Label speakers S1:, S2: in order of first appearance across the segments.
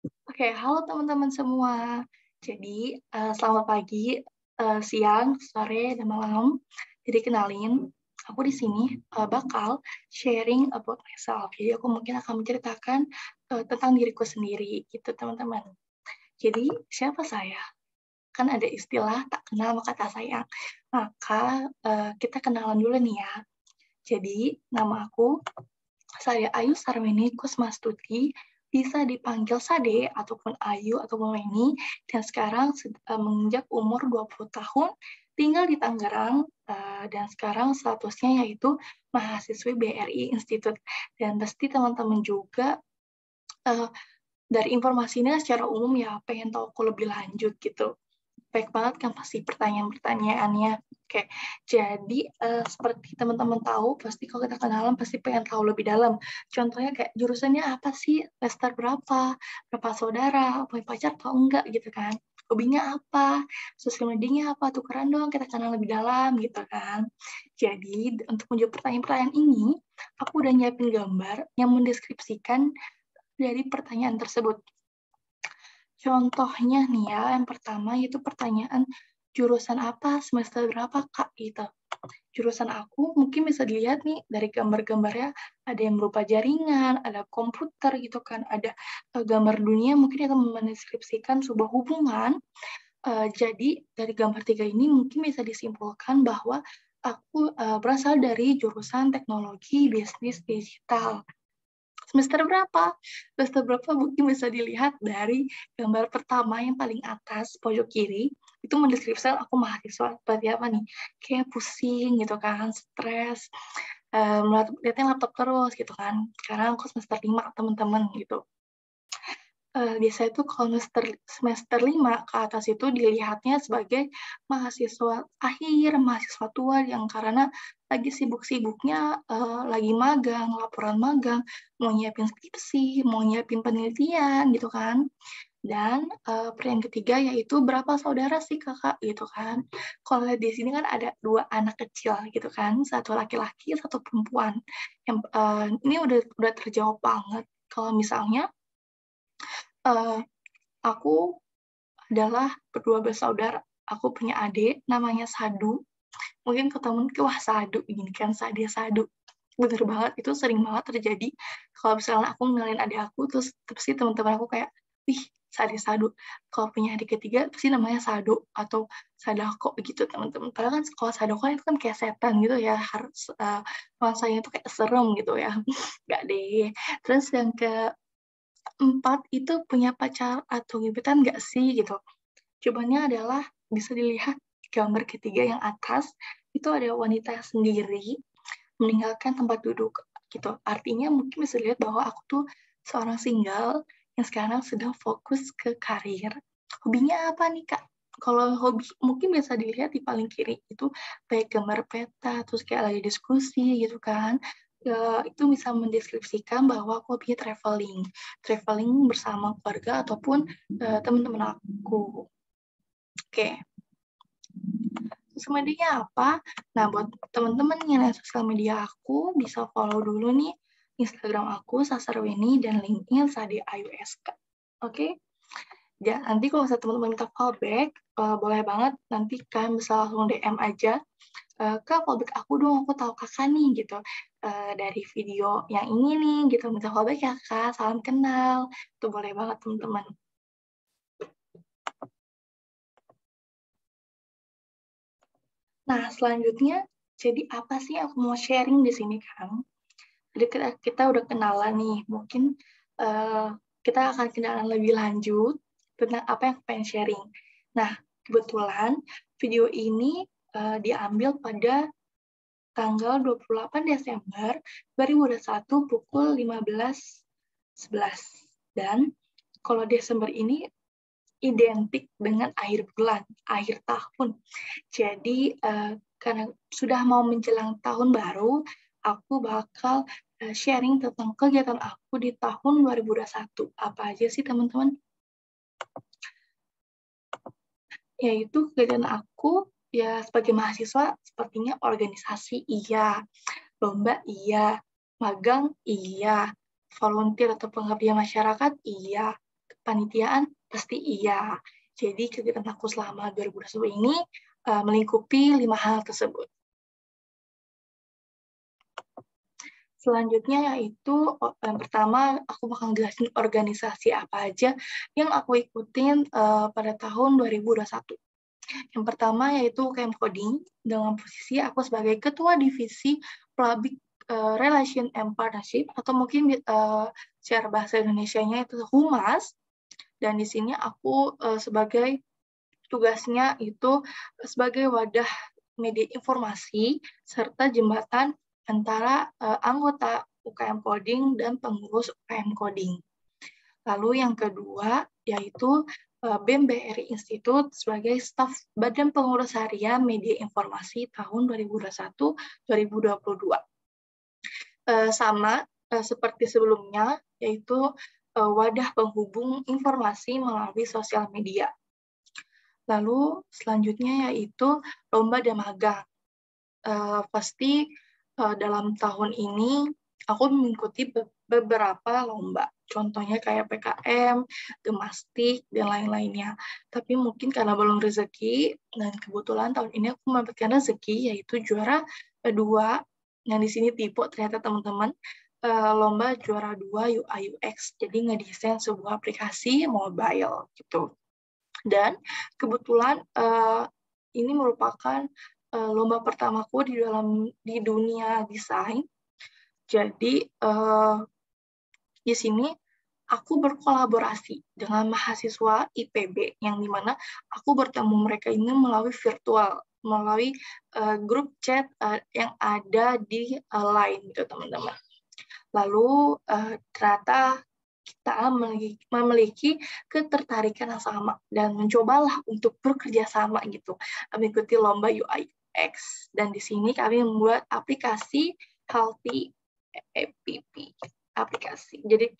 S1: Oke, halo teman-teman semua. Jadi, selamat pagi, siang, sore, dan malam. Jadi kenalin, aku di sini, bakal sharing about myself. Jadi aku mungkin akan menceritakan, tentang diriku sendiri gitu, teman-teman. Jadi, siapa saya? Kan ada istilah tak kenal maka tak sayang. Maka, kita kenalan dulu nih ya. Jadi, nama aku saya Ayu Sarwini Kusmastuti, bisa dipanggil Sade ataupun Ayu ataupun Weni, dan sekarang menginjak umur 20 tahun, tinggal di Tangerang, dan sekarang statusnya yaitu mahasiswi BRI Institute. Dan pasti teman-teman juga uh, dari informasi ini secara umum ya pengen tahu aku lebih lanjut gitu. Baik banget kan pasti pertanyaan-pertanyaannya. Oke, jadi seperti teman-teman tahu, pasti kalau kita kenalan pasti pengen tahu lebih dalam. Contohnya kayak jurusannya apa sih, semester berapa saudara, punya pacar atau enggak gitu kan. Hobinya apa, sosial medianya apa, tukeran dong, kita kenal lebih dalam gitu kan. Jadi untuk menjawab pertanyaan-pertanyaan ini, aku udah nyiapin gambar yang mendeskripsikan dari pertanyaan tersebut. Contohnya nih ya, yang pertama itu pertanyaan, jurusan apa, semester berapa, Kak? Gitu. Jurusan aku mungkin bisa dilihat nih dari gambar-gambarnya, ada yang berupa jaringan, ada komputer gitu kan, ada gambar dunia mungkin yang mendeskripsikan sebuah hubungan. Jadi dari gambar tiga ini mungkin bisa disimpulkan bahwa aku berasal dari jurusan teknologi bisnis digital. Semester berapa mungkin bisa dilihat dari gambar pertama yang paling atas pojok kiri, itu mendeskripsikan aku mahasiswa seperti apa nih, kayak pusing gitu kan, stres, lihatnya laptop terus gitu kan. Sekarang aku semester 5 teman-teman gitu. Biasanya tuh kalau semester 5 ke atas itu dilihatnya sebagai mahasiswa akhir, mahasiswa tua yang karena lagi sibuk-sibuknya, lagi magang, laporan magang, mau nyiapin skripsi, mau nyiapin penelitian gitu kan. Dan, yang ketiga yaitu berapa saudara sih Kakak gitu kan. Kalau di sini kan ada 2 anak kecil gitu kan, satu laki-laki, satu perempuan. Ini udah terjawab banget kalau misalnya Eee, aku adalah berdua bersaudara. Aku punya adik namanya Sadu, mungkin ketemu "Wah Sadu," gini kan, Sade Sadu. Bener banget, itu sering banget terjadi kalau misalnya aku ngenalin adik aku, terus pasti teman-teman aku kayak, "Wih, Sade Sadu." Kalau punya adik ketiga pasti namanya Sado atau Sadako gitu, teman-teman. Padahal kan kalau Sadako itu kan kayak setan gitu ya, harus, nuansanya itu kayak serem gitu ya. Nggak deh. Terus yang ke 4 itu punya pacar atau gebetan nggak sih gitu? Jawabannya adalah bisa dilihat gambar ketiga yang atas, itu ada wanita sendiri meninggalkan tempat duduk gitu. Artinya mungkin bisa dilihat bahwa aku tuh seorang single yang sekarang sedang fokus ke karir. Hobinya apa nih, Kak? Kalau hobi mungkin bisa dilihat di paling kiri itu kayak gambar peta, terus kayak lagi diskusi gitu kan. Itu bisa mendeskripsikan bahwa aku hobinya traveling. Traveling bersama keluarga ataupun teman-teman aku. Oke, sosial medianya apa? Nah, buat teman-teman yang lihat sosial media aku, bisa follow dulu nih Instagram aku, Sasarweni, dan LinkedIn Sade AYUSK. Oke? Ya, nanti kalau misalnya teman-teman minta callback, boleh banget nanti kan bisa langsung DM aja. Kak, callback aku dong, aku tahu kakak nih, gitu. Dari video yang ini nih, gitu. Minta callback ya, Kak. Salam kenal. Itu boleh banget, teman-teman. Nah, selanjutnya, jadi apa sih yang aku mau sharing di sini, Kang? Jadi kita udah kenalan nih, mungkin uh, kita akan kenalan lebih lanjut tentang apa yang aku pengen sharing. Nah, kebetulan video ini diambil pada tanggal 28 Desember 2021 pukul 15.11. Dan kalau Desember ini identik dengan akhir bulan, akhir tahun. Jadi, karena sudah mau menjelang tahun baru, aku bakal sharing tentang kegiatan aku di tahun 2021. Apa aja sih, teman-teman? Yaitu kegiatan aku ya sebagai mahasiswa sepertinya organisasi iya, lomba iya, magang iya, volunteer atau pengabdian masyarakat iya, kepanitiaan? Pasti iya. Jadi kegiatan aku selama 2021 ini melingkupi 5 hal tersebut. Selanjutnya yaitu yang pertama aku bakal jelasin organisasi apa aja yang aku ikutin pada tahun 2021. Yang pertama yaitu UKM Coding dengan posisi aku sebagai Ketua Divisi Public Relation and Partnership atau mungkin secara bahasa Indonesianya itu Humas. Dan di sini aku sebagai tugasnya itu sebagai wadah media informasi serta jembatan antara anggota UKM Coding dan pengurus UKM Coding. Lalu yang kedua yaitu BEM BRI Institute sebagai staf Badan Pengurus Harian Media Informasi tahun 2021-2022. Sama seperti sebelumnya, yaitu wadah penghubung informasi melalui sosial media. Lalu selanjutnya yaitu lomba dan magang. Pasti dalam tahun ini aku mengikuti beberapa lomba. Contohnya kayak PKM, Gemastik, dan lain-lainnya. Tapi mungkin karena belum rezeki, dan kebetulan tahun ini aku mendapatkan rezeki, yaitu juara 2. Yang di sini tipe ternyata teman-teman, lomba juara 2 UI UX. Jadi ngedesain sebuah aplikasi mobile gitu. Dan kebetulan ini merupakan lomba pertamaku di dunia desain. Jadi di sini aku berkolaborasi dengan mahasiswa IPB yang dimana aku bertemu mereka ini melalui virtual, melalui grup chat yang ada di Line gitu teman-teman. Lalu ternyata kita memiliki ketertarikan yang sama dan mencobalah untuk bekerja sama gitu, mengikuti lomba UI UX. Dan di sini kami membuat aplikasi Healthy App aplikasi. Jadi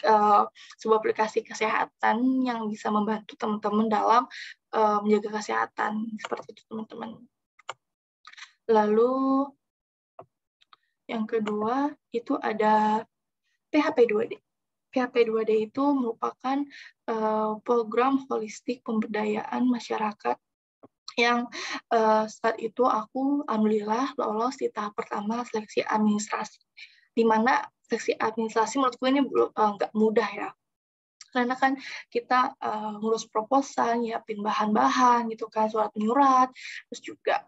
S1: sebuah aplikasi kesehatan yang bisa membantu teman-teman dalam menjaga kesehatan seperti itu teman-teman. Lalu yang kedua itu ada PHP 2D. PHP 2D itu merupakan program holistik pemberdayaan masyarakat yang saat itu aku alhamdulillah lolos di tahap pertama seleksi administrasi. Di mana seleksi administrasi menurutku ini nggak mudah ya. Karena kan kita ngurus proposal, nyiapin bahan-bahan gitu kan, surat menyurat, terus juga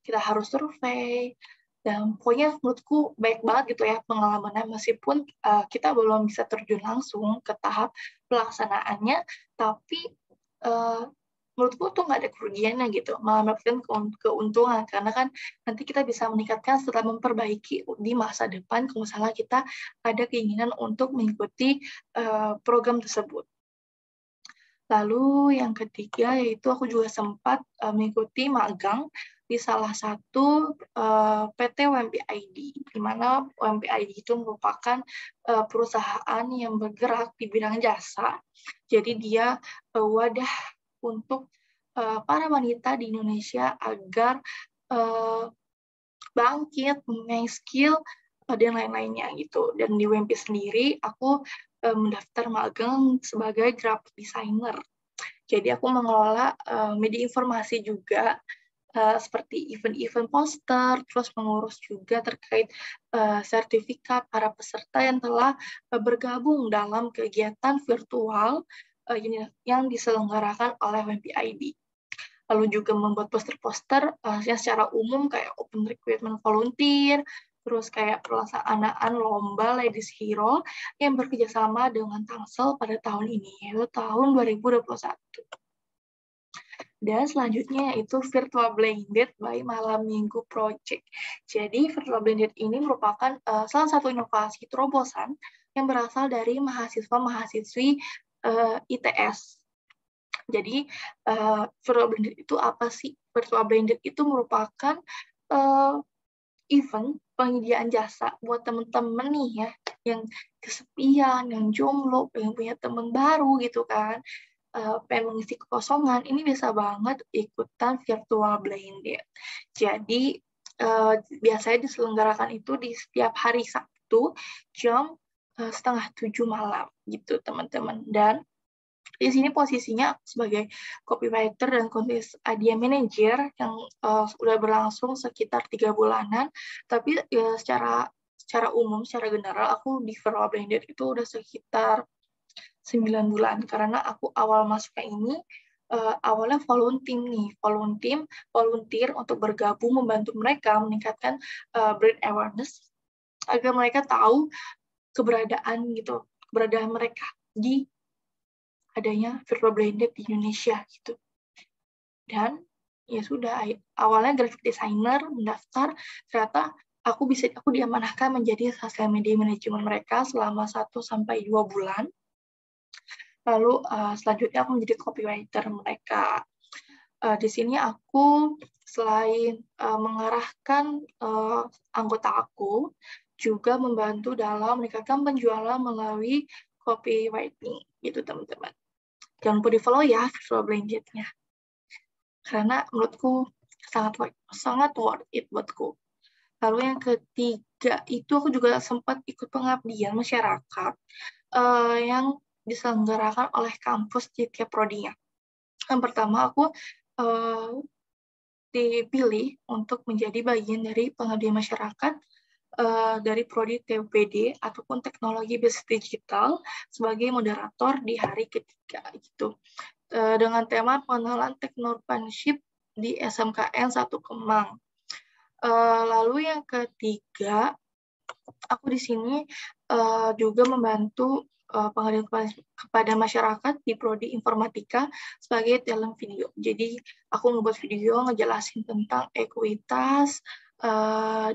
S1: kita harus survei, dan pokoknya menurutku baik banget gitu ya pengalamannya, meskipun kita belum bisa terjun langsung ke tahap pelaksanaannya, tapi menurutku tuh nggak ada kerugiannya gitu, malah mendapatkan keuntungan, karena kan nanti kita bisa meningkatkan setelah memperbaiki di masa depan kalau misalnya kita ada keinginan untuk mengikuti program tersebut. Lalu yang ketiga yaitu aku juga sempat mengikuti magang di salah satu PT WMPID, di mana WMPID itu merupakan perusahaan yang bergerak di bidang jasa. Jadi dia wadah untuk para wanita di Indonesia agar bangkit, mempunyai skill, dan lain-lainnya gitu. Dan di WMP sendiri, aku mendaftar magang sebagai graphic designer. Jadi aku mengelola media informasi juga, seperti event-event poster, terus mengurus juga terkait sertifikat para peserta yang telah bergabung dalam kegiatan virtual yang diselenggarakan oleh WMPID. Lalu juga membuat poster-poster yang secara umum kayak open recruitment volunteer, terus kayak pelaksanaan lomba Ladies Hero yang bekerjasama dengan Tangsel pada tahun ini, yaitu tahun 2021. Dan selanjutnya yaitu Virtual Blended by Malam Minggu Project. Jadi Virtual Blended ini merupakan salah satu inovasi terobosan yang berasal dari mahasiswa-mahasiswi ITS. Jadi Virtual Blended itu apa sih? Virtual Blended itu merupakan event penyediaan jasa buat teman-teman nih ya, yang kesepian, yang jomblo, pengen punya teman baru gitu kan, pengen mengisi kekosongan, ini bisa banget ikutan Virtual Blended. Jadi biasanya diselenggarakan itu di setiap hari Sabtu jam 6:30 malam gitu teman-teman. Dan Di sini posisinya sebagai copywriter dan content idea manager yang sudah berlangsung sekitar 3 bulanan, tapi secara umum, secara general, aku di Verbal Blended itu udah sekitar 9 bulan, karena aku awal masuknya ini awalnya volunteer untuk bergabung membantu mereka meningkatkan brand awareness agar mereka tahu keberadaan mereka di adanya Verbal Blended di Indonesia gitu. Dan ya sudah, awalnya graphic designer mendaftar, ternyata aku diamanahkan menjadi sosial media manajemen mereka selama 1-2 bulan. Lalu selanjutnya aku menjadi copywriter mereka. Di sini aku selain mengarahkan anggota aku, juga membantu dalam meningkatkan penjualan melalui copywriting gitu teman-teman. Jangan lupa di-follow ya visual blended-nya. Karena menurutku sangat worth it buatku. Lalu yang ketiga itu aku juga sempat ikut pengabdian masyarakat yang diselenggarakan oleh kampus di tiap prodinya. Yang pertama aku dipilih untuk menjadi bagian dari pengabdian masyarakat dari prodi TUPD ataupun teknologi bisnis digital sebagai moderator di hari ketiga gitu. Dengan tema pengenalan teknopreneurship di SMKN 1 Kemang. Lalu yang ketiga, aku di sini juga membantu pengabdian kepada masyarakat di prodi informatika sebagai talent video. Jadi aku ngebuat video ngejelasin tentang ekuitas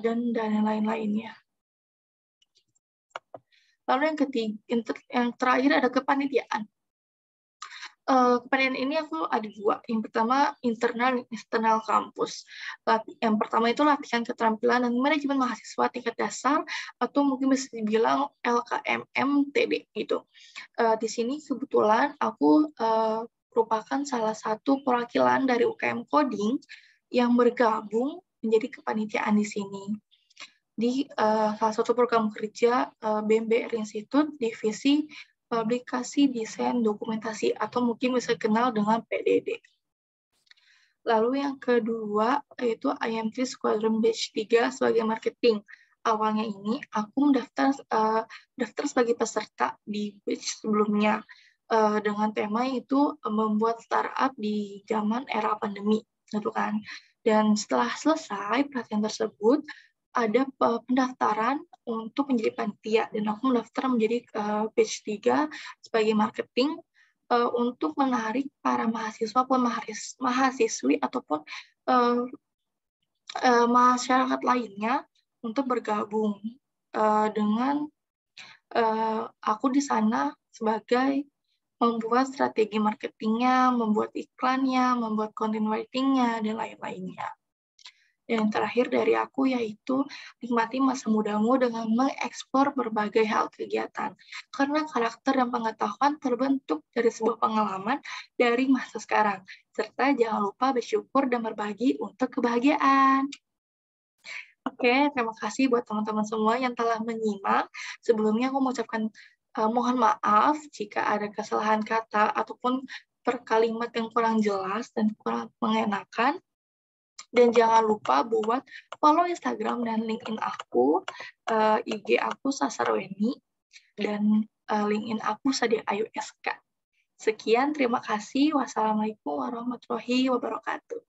S1: dan lain-lainnya. Lalu yang ketiga, yang terakhir ada kepanitiaan. Kepanitiaan ini aku ada 2. Yang pertama internal dan eksternal kampus. Yang pertama itu latihan keterampilan dan manajemen mahasiswa tingkat dasar atau mungkin bisa dibilang LKMM-TD gitu. Di sini kebetulan aku merupakan salah satu perwakilan dari UKM Coding yang bergabung menjadi kepanitiaan di sini. Di salah satu program kerja BMBR Institute divisi publikasi desain dokumentasi atau mungkin bisa kenal dengan PDD. Lalu yang kedua yaitu IM3 Squadron Batch 3 sebagai marketing. Awalnya ini aku daftar sebagai peserta di batch sebelumnya dengan tema itu membuat startup di zaman era pandemi, gitu kan. Dan setelah selesai pelatihan tersebut, ada pendaftaran untuk menjadi panitia dan aku mendaftar menjadi batch 3 sebagai marketing untuk menarik para mahasiswa pun mahasiswi ataupun masyarakat lainnya untuk bergabung dengan aku di sana sebagai membuat strategi marketingnya, membuat iklannya, membuat content writing-nya, dan lain-lainnya. Dan terakhir dari aku yaitu nikmati masa mudamu dengan mengeksplor berbagai hal kegiatan. Karena karakter dan pengetahuan terbentuk dari sebuah pengalaman dari masa sekarang. Serta jangan lupa bersyukur dan berbagi untuk kebahagiaan. Oke, terima kasih buat teman-teman semua yang telah menyimak. Sebelumnya aku mengucapkan mohon maaf jika ada kesalahan kata ataupun perkalimat yang kurang jelas dan kurang mengenakan. Dan jangan lupa buat follow Instagram dan LinkedIn aku, IG aku Sasarweni, dan LinkedIn aku Sadia Ayu SK. Sekian, terima kasih. Wassalamualaikum warahmatullahi wabarakatuh.